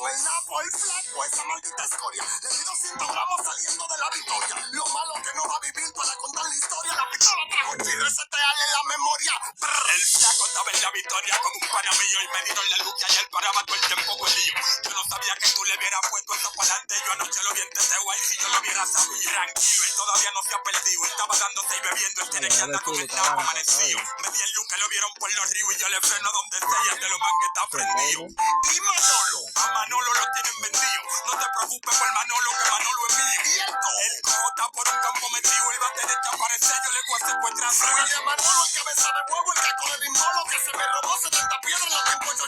el napo, el flaco, esa maldita escoria. Le di 200 gramos saliendo de la victoria. Lo malo que no va a vivir para contar la historia. La pistola trajo chile reseteal en la memoria. El flaco estaba en la victoria con un pana mío y me dieron la luz y ayer paraba todo el tiempo huelillo. Yo no sabía que tú le hubieras puesto eso para adelante. Yo anoche lo vi en TTY si yo lo hubiera sabido. Tranquilo, él todavía no se ha perdido. Estaba dándose y bebiendo. Él tiene que andar con el napo amanecido. Me di el luz que lo vieron por los ríos y yo le freno donde sea. De lo más que está prendido. Y Manolo, a Manolo lo tienen vendido. No te preocupes por Manolo, que Manolo es mío. Y el cojo está por un campo metido. Él va a tener que aparecer. Yo le voy a secuestrar. Oye, Manolo, el cabeza de huevo, el caco de bimbolo que se me robó 70 piedras en los tiempos yo.